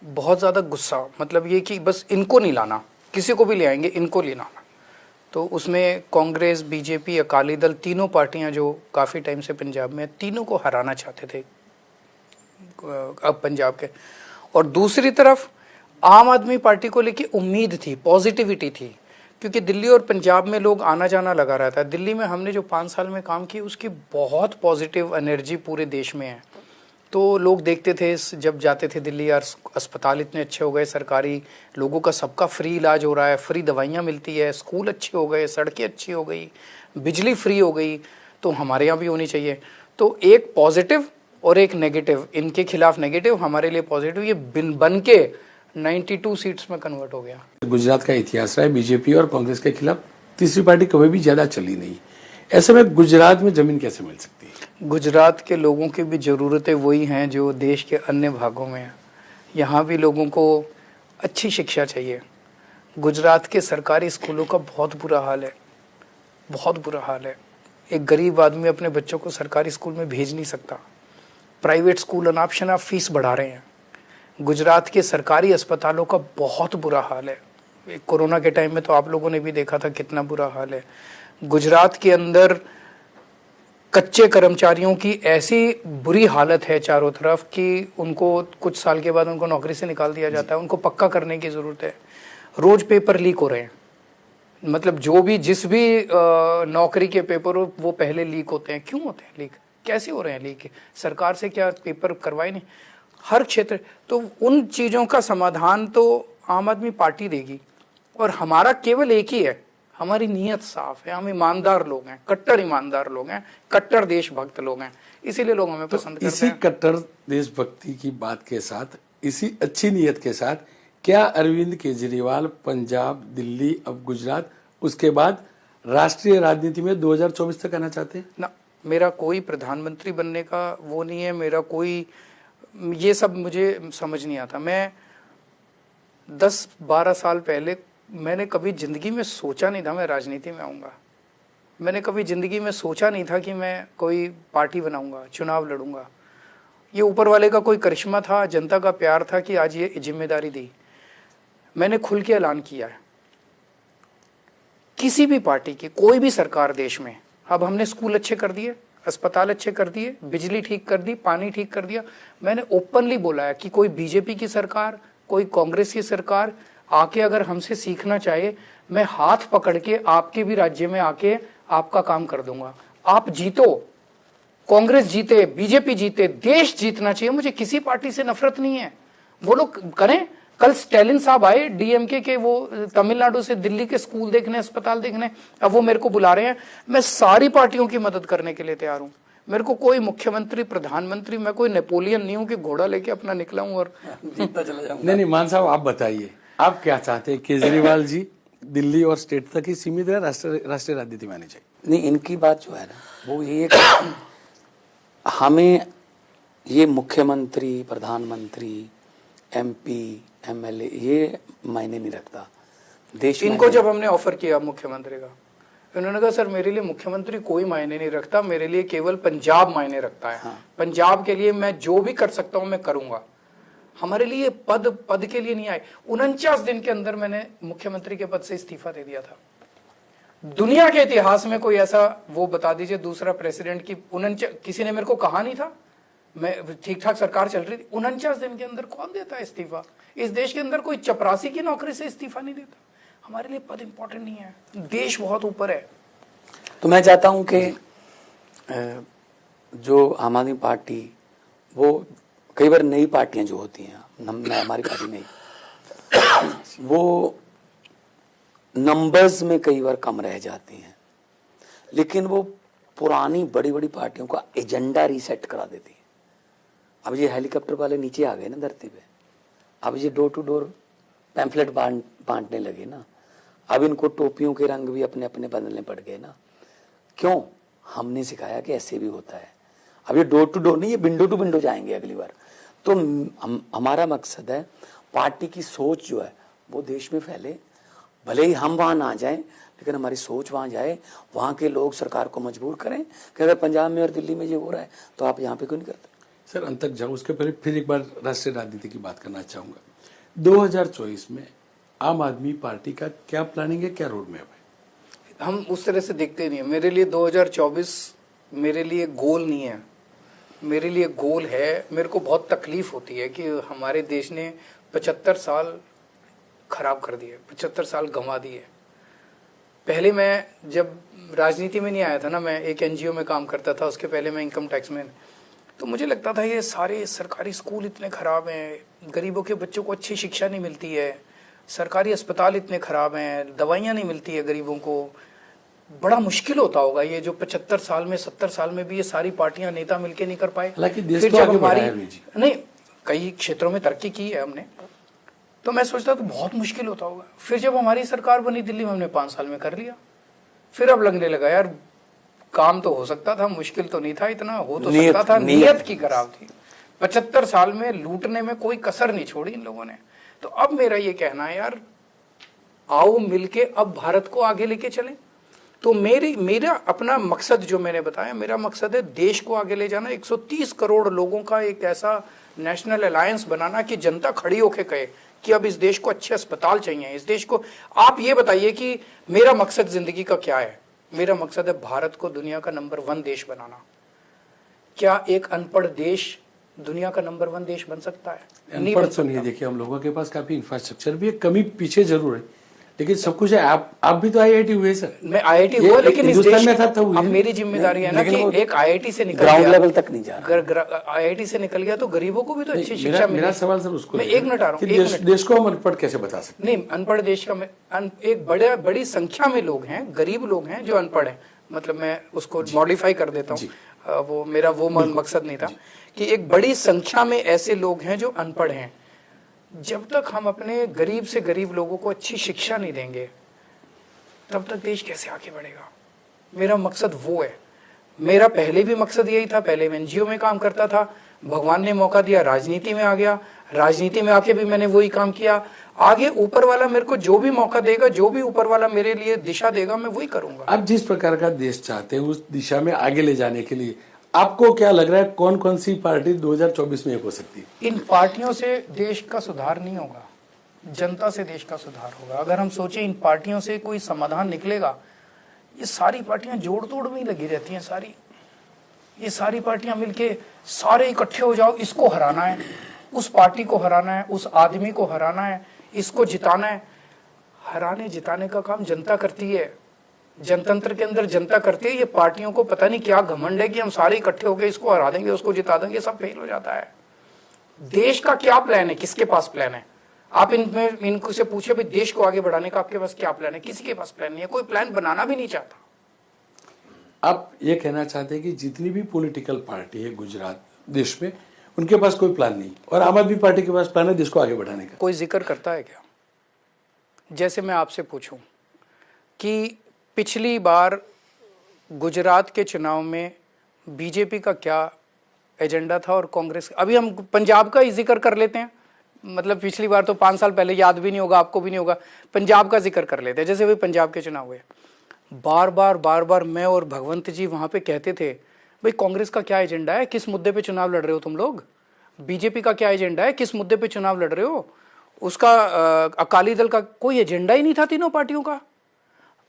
बहुत ज़्यादा गुस्सा, मतलब ये कि बस इनको नहीं लाना, किसी को भी ले आएंगे, इनको ले लाना। तो उसमें कांग्रेस, बीजेपी, अकाली दल, तीनों पार्टियां जो काफ़ी टाइम से पंजाब में, तीनों को हराना चाहते थे अब पंजाब के। और दूसरी तरफ आम आदमी पार्टी को लेके उम्मीद थी, पॉजिटिविटी थी, क्योंकि दिल्ली और पंजाब में लोग आना जाना लगा रहता है। दिल्ली में हमने जो 5 साल में काम किया, उसकी बहुत पॉजिटिव एनर्जी पूरे देश में है। तो लोग देखते थे जब जाते थे दिल्ली, यार अस्पताल इतने अच्छे हो गए सरकारी, लोगों का सबका फ्री इलाज हो रहा है, फ्री दवाइयाँ मिलती है, स्कूल अच्छे हो गए, सड़कें अच्छी हो गई, बिजली फ्री हो गई, तो हमारे यहाँ भी होनी चाहिए। तो एक पॉजिटिव और एक नेगेटिव, इनके खिलाफ नेगेटिव, हमारे लिए पॉजिटिव, ये बन के 92 सीट्स में कन्वर्ट हो गया। गुजरात का इतिहास रहा है, बीजेपी और कांग्रेस के खिलाफ तीसरी पार्टी कभी भी ज्यादा चली नहीं। ऐसे में गुजरात में जमीन कैसे मिल सकती है? गुजरात के लोगों की भी ज़रूरतें वही हैं जो देश के अन्य भागों में हैं। यहाँ भी लोगों को अच्छी शिक्षा चाहिए। गुजरात के सरकारी स्कूलों का बहुत बुरा हाल है, बहुत बुरा हाल है। एक गरीब आदमी अपने बच्चों को सरकारी स्कूल में भेज नहीं सकता। प्राइवेट स्कूल अनाप शनाप फीस बढ़ा रहे हैं। गुजरात के सरकारी अस्पतालों का बहुत बुरा हाल है। कोरोना के टाइम में तो आप लोगों ने भी देखा था कितना बुरा हाल है। गुजरात के अंदर कच्चे कर्मचारियों की ऐसी बुरी हालत है चारों तरफ कि उनको कुछ साल के बाद उनको नौकरी से निकाल दिया जाता है। उनको पक्का करने की ज़रूरत है। रोज पेपर लीक हो रहे हैं, मतलब जो भी जिस भी नौकरी के पेपर हो वो पहले लीक होते हैं। क्यों होते हैं लीक? कैसे हो रहे हैं लीक? सरकार से क्या पेपर करवाए नहीं? हर क्षेत्र। तो उन चीज़ों का समाधान तो आम आदमी पार्टी देगी। और हमारा केवल एक ही है, हमारी नीयत साफ है, हम ईमानदार लोग हैं, कट्टर ईमानदार लोग हैं, कट्टर देशभक्त लोग हैं, इसीलिए लोग हमें पसंद करते हैं। इसी कट्टर देशभक्ति की बात के साथ, इसी अच्छी नीयत के साथ, क्या अरविंद केजरीवाल पंजाब, दिल्ली, अब गुजरात, उसके बाद राष्ट्रीय राजनीति में 2024 तक आना चाहते हैं? ना, मेरा कोई प्रधानमंत्री बनने का वो नहीं है, मेरा कोई ये सब मुझे समझ नहीं आता। मैं 10-12 साल पहले मैंने कभी ज़िंदगी में सोचा नहीं था मैं राजनीति में आऊँगा। मैंने कभी ज़िंदगी में सोचा नहीं था कि मैं कोई पार्टी बनाऊँगा, चुनाव लड़ूंगा। ये ऊपर वाले का कोई करिश्मा था, जनता का प्यार था कि आज ये जिम्मेदारी दी। मैंने खुल के ऐलान किया है, किसी भी पार्टी की कोई भी सरकार देश में, अब हमने स्कूल अच्छे कर दिए, अस्पताल अच्छे कर दिए, बिजली ठीक कर दी, पानी ठीक कर दिया। मैंने ओपनली बोला है कि कोई बीजेपी की सरकार, कोई कांग्रेस की सरकार आके अगर हमसे सीखना चाहे, मैं हाथ पकड़ के आपके भी राज्य में आके आपका काम कर दूंगा। आप जीतो, कांग्रेस जीते, बीजेपी जीते, देश जीतना चाहिए। मुझे किसी पार्टी से नफरत नहीं है, वो लोग करें। कल स्टैलिन साहब आए डीएमके के, वो तमिलनाडु से दिल्ली के स्कूल देखने, अस्पताल देखने, अब वो मेरे को बुला रहे हैं। मैं सारी पार्टियों की मदद करने के लिए तैयार हूं। मेरे को कोई मुख्यमंत्री, प्रधानमंत्री, मैं कोई नेपोलियन नहीं हूं कि घोड़ा लेके अपना निकला हूं और जीतता चला जाऊंगा। नहीं, मान साहब आप बताइए, आप क्या चाहते हैं? केजरीवाल जी दिल्ली और स्टेट तक ही सीमित है, राष्ट्रीय राजनीति में आनी चाहिए? नहीं, इनकी बात जो है ना वो ये कि हमें ये मुख्यमंत्री, प्रधानमंत्री, एमपी, एमएलए ये मायने नहीं रखता। देश इनको जब हमने ऑफर किया मुख्यमंत्री का, उन्होंने कहा सर मेरे लिए मुख्यमंत्री कोई मायने नहीं रखता, मेरे लिए केवल पंजाब मायने रखता है। हाँ। पंजाब के लिए मैं जो भी कर सकता हूं मैं करूंगा। हमारे लिए पद के लिए नहीं आए। 49 दिन के अंदर मैंने मुख्यमंत्री के पद से इस्तीफा दे दिया था। दुनिया के इतिहास में कोई ऐसा वो बता दीजिए दूसरा प्रेसिडेंट की किसी ने मेरे को कहा नहीं था, मैं ठीक ठाक सरकार चल रही थी, 49 दिन के अंदर कौन देता है इस्तीफा? इस देश के अंदर कोई चपरासी की नौकरी से इस्तीफा नहीं देता। हमारे लिए पद इंपॉर्टेंट नहीं है, देश बहुत ऊपर है। तो मैं चाहता हूं कि जो आम आदमी पार्टी, वो कई बार नई पार्टियां जो होती हैं, हमारी पार्टी नहीं, वो नंबर्स में कई बार कम रह जाती हैं, लेकिन वो पुरानी बड़ी बड़ी पार्टियों का एजेंडा रीसेट करा देती है। अब ये हेलीकॉप्टर वाले नीचे आ गए ना धरती पे, अब ये डोर टू डोर पैम्फलेट बांटने लगे ना, अब इनको टोपियों के रंग भी अपने अपने बदलने पड़ गए ना। क्यों? हमने सिखाया कि ऐसे भी होता है। अब ये डोर टू डोर नहीं, ये विंडो टू विंडो जाएंगे अगली बार। तो हमारा मकसद है पार्टी की सोच जो है वो देश में फैले, भले ही हम वहां ना जाएं, लेकिन हमारी सोच वहां जाए, वहां के लोग सरकार को मजबूर करें कि अगर पंजाब में और दिल्ली में ये हो रहा है तो आप यहाँ पे क्यों नहीं करते। सर अंत तक जाऊँ उसके पहले फिर एक बार राष्ट्रीय राजनीति की बात करना चाहूंगा। 2024 में आम आदमी पार्टी का क्या प्लानिंग है, क्या रोड मैप है? हम उस तरह से देखते नहीं है। मेरे लिए 2024 मेरे लिए गोल नहीं है, मेरे लिए गोल है। मेरे को बहुत तकलीफ होती है कि हमारे देश ने 75 साल खराब कर दिए, 75 साल गंवा दिए। पहले मैं जब राजनीति में नहीं आया था ना, मैं एक एनजीओ में काम करता था, उसके पहले मैं इनकम टैक्स में, तो मुझे लगता था ये सारे सरकारी स्कूल इतने खराब हैं, गरीबों के बच्चों को अच्छी शिक्षा नहीं मिलती है, सरकारी अस्पताल इतने खराब हैं, दवाइयाँ नहीं मिलती है गरीबों को, बड़ा मुश्किल होता होगा ये जो 75 साल में 70 साल में भी ये सारी पार्टियां नेता मिलके नहीं कर पाए। हालांकि देश फिर तो जब आगे हमारी बढ़ा है जी। नहीं, कई क्षेत्रों में तरक्की की है हमने, तो मैं सोचता तो बहुत मुश्किल होता होगा। फिर जब हमारी सरकार बनी दिल्ली में, हमने 5 साल में कर लिया। फिर अब लगने लगा यार काम तो हो सकता था, मुश्किल तो नहीं था इतना, हो तो सकता था, नीयत की खराब थी। 75 साल में लूटने में कोई कसर नहीं छोड़ी इन लोगों ने। तो अब मेरा ये कहना है यार, आओ मिलके अब भारत को आगे लेके चलें। तो मेरा अपना मकसद जो मैंने बताया, मेरा मकसद है देश को आगे ले जाना, 130 करोड़ लोगों का एक ऐसा नेशनल अलायंस बनाना कि जनता खड़ी होके कहे कि अब इस देश को अच्छे अस्पताल चाहिए, इस देश को। आप ये बताइए कि मेरा मकसद जिंदगी का क्या है? मेरा मकसद है भारत को दुनिया का नंबर 1 देश बनाना। क्या एक अनपढ़ देश दुनिया का नंबर 1 देश बन सकता है? नहीं बन तो नहीं। देखिए हम लोगों के पास काफी इंफ्रास्ट्रक्चर भी है, कमी पीछे जरूर है, लेकिन सब कुछ है। आप भी तो आईआईटी हुए सर। मैं आईआईटी हुआ, लेकिन इस देश में था तो अब मेरी जिम्मेदारी है ना कि एक आईआईटी से निकल ग्राउंड गया, लेवल तक नहीं जा रहा, आईआईटी से निकल गया तो गरीबों को भी तो अच्छी शिक्षा मेरा सवाल सर उसको, मैं 1 मिनट आ रहा हूँ, देश को हम अनपढ़ कैसे बता सकते? नहीं, अनपढ़ देश का एक बड़ी संख्या में लोग हैं, गरीब लोग हैं जो अनपढ़ हैं, मतलब मैं उसको मॉडिफाई कर देता हूँ, वो मेरा वो मकसद नहीं था कि एक बड़ी संख्या में ऐसे लोग हैं जो अनपढ़ हैं। जब तक हम अपने गरीब से गरीब लोगों को अच्छी शिक्षा नहीं देंगे तब तक देश कैसे आगे बढ़ेगा? मेरा मकसद वो है। मेरा पहले भी मकसद यही था, पहले मैं एनजीओ में काम करता था, भगवान ने मौका दिया, राजनीति में आ गया, राजनीति में आके भी मैंने वही काम किया। आगे ऊपर वाला मेरे को जो भी मौका देगा, जो भी ऊपर वाला मेरे लिए दिशा देगा, मैं वही करूंगा। आप जिस प्रकार का देश चाहते हैं उस दिशा में आगे ले जाने के लिए आपको क्या लग रहा है, कौन कौन सी पार्टी 2024 में एक हो सकती है? इन पार्टियों से देश का सुधार नहीं होगा, जनता से देश का सुधार होगा। अगर हम सोचें इन पार्टियों से कोई समाधान निकलेगा, ये सारी पार्टियां जोड़ तोड़ में ही लगी रहती हैं सारी। ये सारी पार्टियां मिलके सारे इकट्ठे हो जाओ, इसको हराना है, उस पार्टी को हराना है, उस आदमी को हराना है, इसको जिताना है। हराने जिताने का काम जनता करती है, जनतंत्र के अंदर जनता करती है। ये पार्टियों को पता नहीं क्या घमंड है कि हम सारे इकट्ठे होकर इसको हरा देंगे, उसको जिता देंगे, सब फेल हो जाता है। देश का क्या प्लान है? किसके पास प्लान है? आप इनको से पूछे भाई देश को आगे बढ़ाने का आपके पास क्या प्लान है? किसी के पास प्लान नहीं है, कोई प्लान बनाना भी नहीं चाहता। आप ये कहना चाहते हैं कि जितनी भी पॉलिटिकल पार्टी है गुजरात देश में, उनके पास कोई प्लान नहीं, और आम आदमी पार्टी के पास प्लान है देश को आगे बढ़ाने का? कोई जिक्र करता है क्या? जैसे मैं आपसे पूछूं कि पिछली बार गुजरात के चुनाव में बीजेपी का क्या एजेंडा था और कांग्रेस, अभी हम पंजाब का ही जिक्र कर लेते हैं, मतलब पिछली बार तो 5 साल पहले, याद भी नहीं होगा, आपको भी नहीं होगा, पंजाब का जिक्र कर लेते हैं। जैसे वही पंजाब के चुनाव हुए, बार बार मैं और भगवंत जी वहां पे कहते थे भाई कांग्रेस का क्या एजेंडा है, किस मुद्दे पे चुनाव लड़ रहे हो तुम लोग? बीजेपी का क्या एजेंडा है, किस मुद्दे पे चुनाव लड़ रहे हो? उसका अकाली दल का कोई एजेंडा ही नहीं था तीनों पार्टियों का।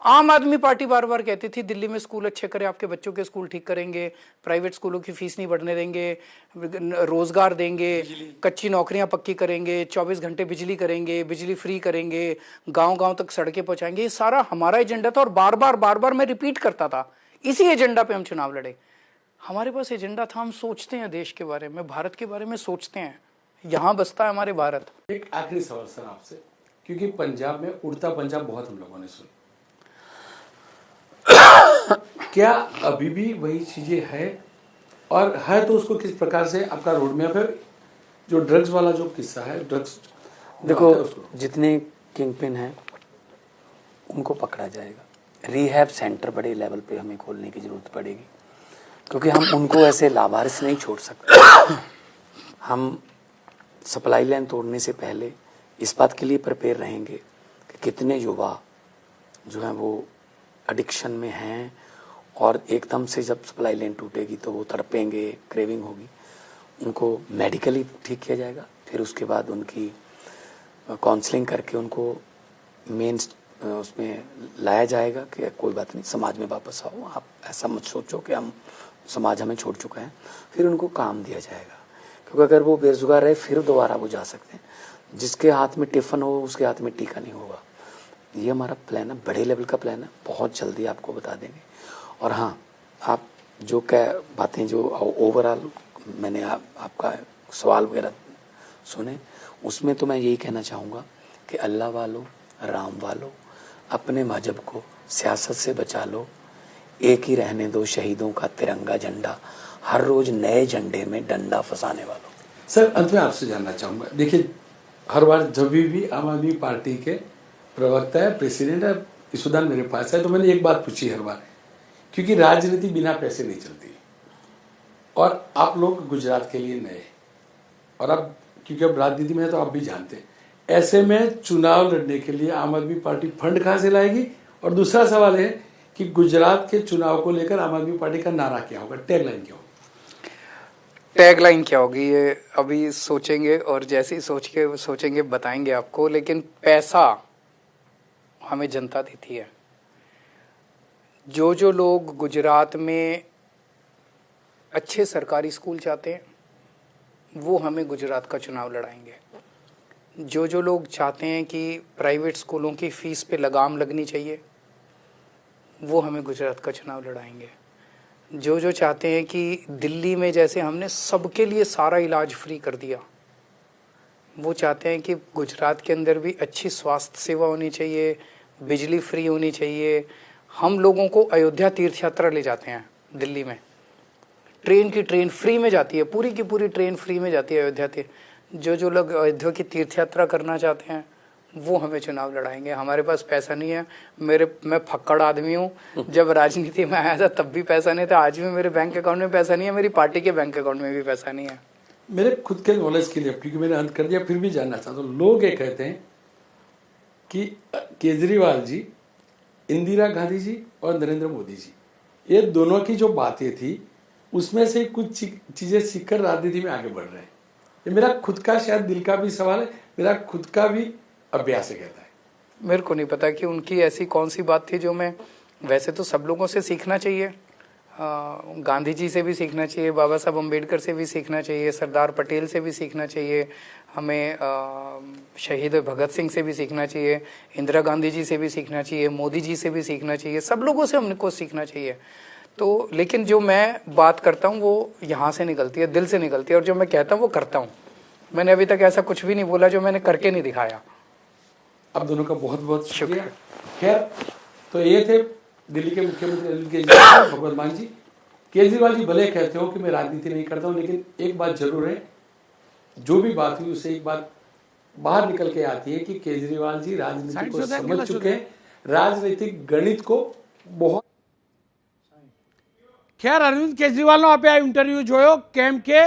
आम आदमी पार्टी बार बार कहती थी दिल्ली में स्कूल अच्छे करें, आपके बच्चों के स्कूल ठीक करेंगे, प्राइवेट स्कूलों की फीस नहीं बढ़ने देंगे, रोजगार देंगे, कच्ची नौकरियां पक्की करेंगे, 24 घंटे बिजली करेंगे, बिजली फ्री करेंगे, गांव गांव तक सड़कें पहुंचाएंगे। ये सारा हमारा एजेंडा था और बार बार मैं रिपीट करता था, इसी एजेंडा पे हम चुनाव लड़े। हमारे पास एजेंडा था, हम सोचते हैं देश के बारे में, भारत के बारे में सोचते हैं, यहाँ बसता है हमारे भारत। एक आखिरी सवाल सर आपसे, क्योंकि पंजाब में उड़ता पंजाब बहुत हम लोगों ने सुना, क्या अभी भी वही चीजें है, और है तो उसको किस प्रकार से आपका रोड मैप है? जो ड्रग्स वाला जो किस्सा है, ड्रग्स देखो, जितने किंग पिन हैं उनको पकड़ा जाएगा। रिहैब सेंटर बड़े लेवल पे हमें खोलने की जरूरत पड़ेगी, क्योंकि हम उनको ऐसे लावारिस नहीं छोड़ सकते। हम सप्लाई लाइन तोड़ने से पहले इस बात के लिए प्रिपेयर रहेंगे कि कितने युवा जो हैं वो एडिक्शन में हैं, और एकदम से जब सप्लाई लाइन टूटेगी तो वो तड़पेंगे, क्रेविंग होगी, उनको मेडिकली ठीक किया जाएगा। फिर उसके बाद उनकी काउंसलिंग करके उनको मेन उसमें लाया जाएगा कि कोई बात नहीं, समाज में वापस आओ, आप ऐसा मत सोचो कि हम समाज हमें छोड़ चुका है। फिर उनको काम दिया जाएगा, क्योंकि अगर वो बेरोजगार रहे फिर दोबारा वो जा सकते हैं। जिसके हाथ में टिफ़िन हो उसके हाथ में टीका नहीं होगा। ये हमारा प्लान है, बड़े लेवल का प्लान है, बहुत जल्दी आपको बता देंगे। और हाँ, आप जो क्या बातें जो ओवरऑल मैंने आपका सवाल वगैरह सुने, उसमें तो मैं यही कहना चाहूँगा कि अल्लाह वालों, राम वालों, अपने मजहब को सियासत से बचा लो, एक ही रहने दो शहीदों का तिरंगा झंडा, हर रोज नए झंडे में डंडा फंसाने वालों। सर अंत में आपसे जानना चाहूंगा, देखिए हर बार जब भी आम आदमी पार्टी के प्रवक्ता है, प्रेसिडेंट है, ईसुदान मेरे पास है, तो मैंने एक बात पूछी हर बार, क्योंकि राजनीति बिना पैसे नहीं चलती, और आप लोग गुजरात के लिए नए, और अब क्योंकि अब राजनीति में है तो आप भी जानते हैं, ऐसे में चुनाव लड़ने के लिए आम आदमी पार्टी फंड कहां से लाएगी? और दूसरा सवाल है कि गुजरात के चुनाव को लेकर आम आदमी पार्टी का नारा क्या होगा, टैगलाइन क्या होगी? टैगलाइन क्या होगी ये अभी सोचेंगे, और जैसे ही सोचेंगे बताएंगे आपको। लेकिन पैसा हमें जनता देती है। जो लोग गुजरात में अच्छे सरकारी स्कूल चाहते हैं वो हमें गुजरात का चुनाव लड़ाएंगे। जो लोग चाहते हैं कि प्राइवेट स्कूलों की फीस पे लगाम लगनी चाहिए वो हमें गुजरात का चुनाव लड़ाएंगे। जो चाहते हैं कि दिल्ली में जैसे हमने सबके लिए सारा इलाज फ्री कर दिया, वो चाहते हैं कि गुजरात के अंदर भी अच्छी स्वास्थ्य सेवा होनी चाहिए, बिजली फ्री होनी चाहिए। हम लोगों को अयोध्या तीर्थ यात्रा ले जाते हैं दिल्ली में, ट्रेन फ्री में जाती है, पूरी की पूरी ट्रेन फ्री में जाती है अयोध्या तीर्थ। जो लोग अयोध्या की तीर्थ यात्रा करना चाहते हैं वो हमें चुनाव लड़ाएंगे। हमारे पास पैसा नहीं है, मैं फक्कड़ आदमी हूँ। जब राजनीति में आया था तब भी पैसा नहीं था, आज भी मेरे बैंक अकाउंट में पैसा नहीं है, मेरी पार्टी के बैंक अकाउंट में भी पैसा नहीं है। मेरे खुद के नॉलेज के लिए, क्योंकि मैंने अंत कर दिया, फिर भी जानना चाहता हूँ। लोग ये कहते हैं कि केजरीवाल जी, इंदिरा गांधी जी और नरेंद्र मोदी जी, ये दोनों की जो बातें थी उसमें से कुछ चीजें सीखकर राजनीति में आगे बढ़ रहे हैं। ये मेरा खुद का शायद दिल का भी सवाल है, मेरा खुद का भी अभ्यास है, कहता है। मेरे को नहीं पता कि उनकी ऐसी कौन सी बात थी जो मैं, वैसे तो सब लोगों से सीखना चाहिए, गांधी जी से भी सीखना चाहिए, बाबा साहब अम्बेडकर से भी सीखना चाहिए, सरदार पटेल से भी सीखना चाहिए, हमें शहीद भगत सिंह से भी सीखना चाहिए, इंदिरा गांधी जी से भी सीखना चाहिए, मोदी जी से भी सीखना चाहिए, सब लोगों से हमको सीखना चाहिए। तो लेकिन जो मैं बात करता हूँ वो यहाँ से निकलती है, दिल से निकलती है, और जो मैं कहता हूँ वो करता हूँ। मैंने अभी तक ऐसा कुछ भी नहीं बोला जो मैंने करके नहीं दिखाया। आप दोनों का बहुत बहुत शुक्रिया। खैर, तो ये थे दिल्ली के मुख्यमंत्री अरविंद केजरीवाल, भगवत मान जी। केजरीवाल जी भले कहते हो कि मैं राजनीति नहीं करता हूँ, लेकिन एक बात जरूर है, जो भी बात हुई उससे एक बात बाहर निकल के आती है कि केजरीवाल जी राजनीति को समझ चुके हैं, राजनीतिक गणित को बहुत। ખેર અરવિંદ કેજરીવાલનો આપે આ ઇન્ટરવ્યૂ જોયો, કેમ કે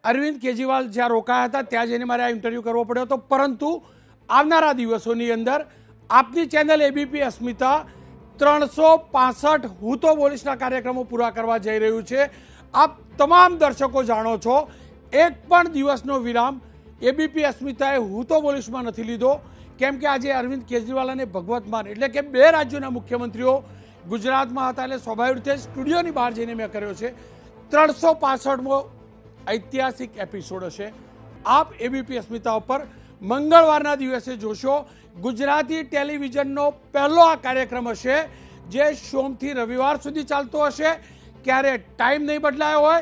અરવિંદ કેજરીવાલ જ્યાં રોકાયા હતા ત્યાં જઈને મારે આ ઇન્ટરવ્યૂ કરવો પડ્યો હતો, પરંતુ આવનારા દિવસોની અંદર આપની ચેનલ એબીપી અસ્મિતા 365 હું તો બોલીશના કાર્યક્રમો પૂરા કરવા જઈ રહ્યું છે। આપ તમામ દર્શકો જાણો છો એક પણ દિવસનો વિરામ એબીપી અસ્મિતાએ હું તો બોલીશમાં નથી લીધો, કેમ કે આજે અરવિંદ કેજરીવાલ અને ભગવત માન એટલે કે બે રાજ્યોના મુખ્યમંત્રીઓ ગુજરાતમાં હતા, એટલે સ્વાભાવિક રીતે સ્ટુડિયોની બહાર જઈને મેં કર્યો છે. 365મો ઐતિહાસિક એપિસોડ હશે. આપ એબીપી અસ્મિતા ઉપર મંગળવારના દિવસે જોશો. ગુજરાતી ટેલિવિઝનનો પહેલો આ કાર્યક્રમ હશે જે સોમથી રવિવાર સુધી ચાલતો હશે. ક્યારે ટાઈમ નહીં બદલાયો હોય,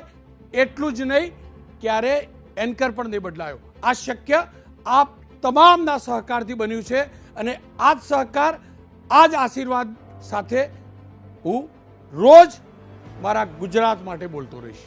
એટલું જ નહીં ક્યારે એન્કર પણ નહીં બદલાયો. આ શક્ય આપ તમામના સહકારથી બન્યું છે અને આ જ સહકાર, આ જ આશીર્વાદ સાથે હું રોજ મારા ગુજરાત માટે બોલતો રહીશ.